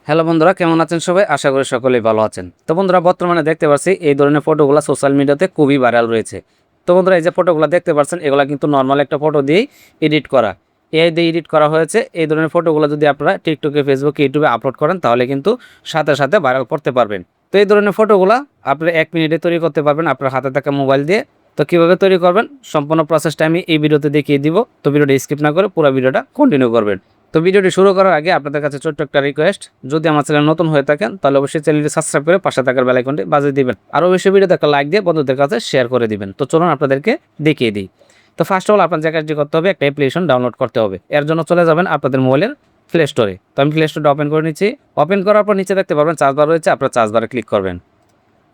Hello বন্ধুরা, কেমন আছেন সবাই? আশা করি সকলেই ভালো আছেন। তো বন্ধুরা, বর্তমানে দেখতে পাচ্ছি এই ধরনের ফটোগুলো সোশ্যাল মিডিয়াতে খুবই ভাইরাল রয়েছে। তো বন্ধুরা, এই যে ফটোগুলো দেখতে পাচ্ছেন, এগুলো কিন্তু নর্মাল একটা ফটো দিয়েই এডিট করা, এআই দিয়ে এডিট করা হয়েছে। এই ধরনের ফটোগুলো যদি আপনারা টিকটকে, ফেসবুকে, ইউটিউবে আপলোড করেন তাহলে কিন্তু সাথে সাথে ভাইরাল করতে পারবেন। তো এই ধরনের ফটোগুলো আপনারা 1 মিনিটে তৈরি করতে পারবেন আপনার হাতে থাকা মোবাইল দিয়ে। তো কীভাবে তৈরি করবেন সম্পূর্ণ প্রসেসটা আমি এই ভিডিওতে দেখিয়ে দিব। তো ভিডিওটা স্কিপ না করে পুরো ভিডিওটা কন্টিনিউ করবেন। তো ভিডিওটি শুরু করার আগে আপনাদের কাছে ছোট্ট একটা রিকোয়েস্ট, যদি আমার চ্যানেল নতুন হয়ে থাকেন তাহলে অবশ্যই চ্যানেলটি সাবস্ক্রাইব করে পাশে থাকার বেল আইকনটি বাজিয়ে দিবেন। আর অবশ্যই ভিডিওতে একটা লাইক দিয়ে বন্ধুদের কাছে শেয়ার করে দিবেন। তো চলুন আপনাদেরকে দেখিয়ে দিই। তো ফার্স্ট অফ অল আপনার যে কাজটি করতে হবে, একটা অ্যাপ্লিকেশন ডাউনলোড করতে হবে। এর জন্য চলে যাবেন আপনাদের মোবাইলের প্লে স্টোরে। তো আমি প্লে স্টোরটা ওপেন করে নিচ্ছি। ওপেন করার পর নিচে দেখতে পারবেন চার্জ বার রয়েছে, আপনার চার্জ বারে ক্লিক করবেন।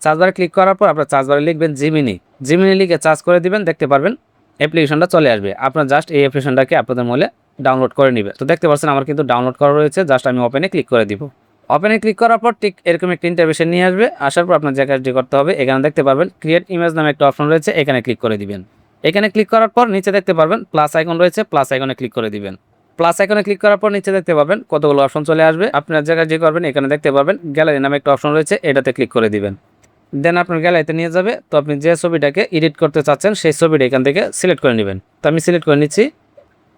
চার্জ বারে ক্লিক করার পর আপনার চার্জ বারে লিখবেন জিমিনি। জিমিনি লিখে চার্জ করে দিবেন, দেখতে পারবেন অ্যাপ্লিকেশনটা চলে আসবে। আপনার জাস্ট এই অ্যাপ্লিকেশনটাকে আপনাদের মোবাইলে ডাউনলোড করে নেবে। তো দেখতে পাচ্ছেন আমার কিন্তু ডাউনলোড করা রয়েছে, জাস্ট আমি ওপেনে ক্লিক করে দিব। ওপেনে ক্লিক করার পর ঠিক এরকম একটা ইন্টারফেসে নিয়ে আসবে। আসার পর আপনার যে কাজটি করতে হবে, এখানে দেখতে পারবেন ক্রিয়েট ইমেজ নামে একটা অপশন রয়েছে, এখানে ক্লিক করে দিবেন। এখানে ক্লিক করার পর নিচে দেখতে পারবেন প্লাস আইকন রয়েছে, প্লাস আইকনে ক্লিক করে দিবেন। প্লাস আইকনে ক্লিক করার পর নিচে দেখতে পাবেন কতগুলো অপশন চলে আসবে। আপনার জায়গায় যে করবেন, এখানে দেখতে পারবেন গ্যালারি নামে একটা অপশন রয়েছে, এটাতে ক্লিক করে দিবেন। দেন আপনার গ্যালারিতে নিয়ে যাবে। তো আপনি যে ছবিটাকে এডিট করতে চাচ্ছেন সেই ছবিটা এখান থেকে সিলেক্ট করে নেবেন। তো আমি সিলেক্ট করে নিচ্ছি।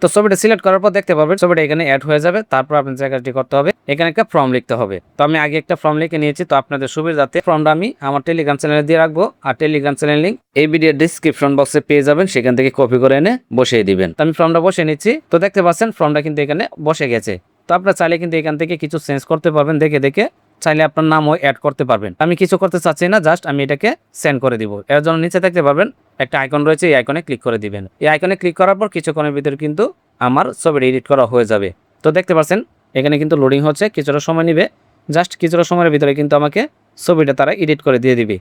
তো ছবিটা সিলেক্ট করার পর দেখতে পাবেন ছবিটা এখানে অ্যাড হয়ে যাবে। তারপর আপনার যে কাজটি করতে হবে, এখানে একটা ফর্ম লিখতে হবে। তো আমি আগে একটা ফর্ম লিখে নিয়েছি। তো আপনাদের সুবিধাতে ফর্মটা আমি আমার টেলিগ্রাম চ্যানেলে দিয়ে রাখবো। আর টেলিগ্রাম চ্যানেল লিঙ্ক এই ভিডিওর ডিসক্রিপশন বক্সে পেয়ে যাবেন, সেখান থেকে কপি করে এনে বসিয়ে দিবেন। তো আমি ফর্মটা বসিয়ে নিচ্ছি। তো দেখতে পাচ্ছেন ফর্মটা কিন্তু এখানে বসে গেছে। তো আপনারা চাইলে কিন্তু এখান থেকে কিছু চেঞ্জ করতে পারবেন, দেখে দেখে চাইলে আপনার নামও অ্যাড করতে পারবেন। আমি কিছু করতে চাচ্ছি না, জাস্ট আমি এটাকে সেন্ড করে দিব। এর জন্য নিচে দেখতে পারবেন একটা আইকন রয়েছে, এই আইকনে ক্লিক করে দিবেন। এই আইকনে ক্লিক করার পর কিছুক্ষণের ভিতরে কিন্তু আমার ছবিটা এডিট করা হয়ে যাবে। তো দেখতে পাচ্ছেন এখানে কিন্তু লোডিং হচ্ছে, কিছুটা সময় নেবে। জাস্ট কিছুটা সময়ের ভিতরে কিন্তু আমাকে ছবিটা তারা এডিট করে দিয়ে দিবে।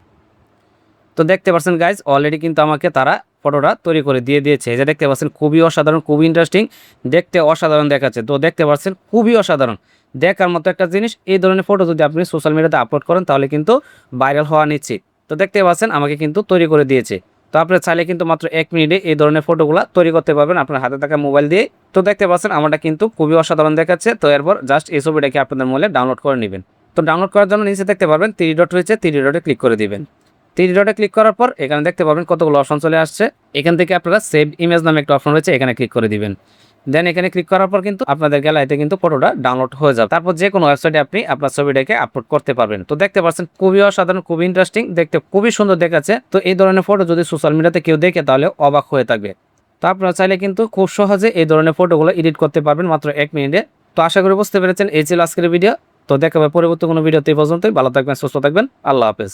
তো দেখতে পাচ্ছেন গাইজ, অলরেডি কিন্তু আমাকে তারা ফটোটা তৈরি করে দিয়ে দিয়েছে। এই যে দেখতে পাচ্ছেন খুবই অসাধারণ, খুবই ইন্টারেস্টিং, দেখতে অসাধারণ দেখাচ্ছে। তো দেখতে পাচ্ছেন খুবই অসাধারণ, দেখার মতো একটা জিনিস। এই ধরনের ফটো যদি আপনি সোশ্যাল মিডিয়াতে আপলোড করেন তাহলে কিন্তু ভাইরাল হওয়া নিশ্চিত। তো দেখতে পাচ্ছেন আমাকে কিন্তু তৈরি করে দিয়েছে। তো আপনারা চাইলে কিন্তু মাত্র 1 মিনিটে এই ধরনের ফটোগুলো তৈরি করতে পারবেন আপনার হাতে থাকা মোবাইল দিয়ে। তো দেখতে পাচ্ছেন আমারটা কিন্তু খুবই অসাধারণ দেখাচ্ছে। তো এরপর জাস্ট এই ছবিটাকে আপনাদের মোবাইলে ডাউনলোড করে নেবেন। তো ডাউনলোড করার জন্য নিচে দেখতে পারবেন 3 ডট রয়েছে, 3 ডটে ক্লিক করে দিবেন। 3 ডটে ক্লিক করার পর এখানে দেখতে পাবেন কতগুলো অপশন চলে আসছে। এখান থেকে আপনারা সেভ ইমেজ নামে একটা অপশন রয়েছে, এখানে ক্লিক করে দিবেন। দেন এখানে ক্লিক করার পর কিন্তু আপনাদের গ্যালারিতে কিন্তু ফটোটা ডাউনলোড হয়ে যাবে। তারপর যে কোনো ওয়েবসাইটে আপনি আপনার ছবিটাকে আপলোড করতে পারবেন। তো দেখতে পাচ্ছেন খুবই অসাধারণ, খুবই ইন্টারেস্টিং, দেখতে খুবই সুন্দর দেখাচ্ছে। তো এই ধরনের ফটো যদি সোশ্যাল মিডিয়াতে কেউ দেখে তাহলে অবাক হয়ে থাকবে। তো আপনারা চাইলে কিন্তু খুব সহজে এই ধরনের ফটোগুলো এডিট করতে পারবেন মাত্র 1 মিনিটে। তো আশা করি বুঝতে পেরেছেন। এই ছিল আজকের ভিডিও। তো দেখা হবে পরবর্তী কোনো ভিডিওতে। এই পর্যন্তই, ভালো থাকবেন, সুস্থ থাকবেন, আল্লাহ হাফেজ।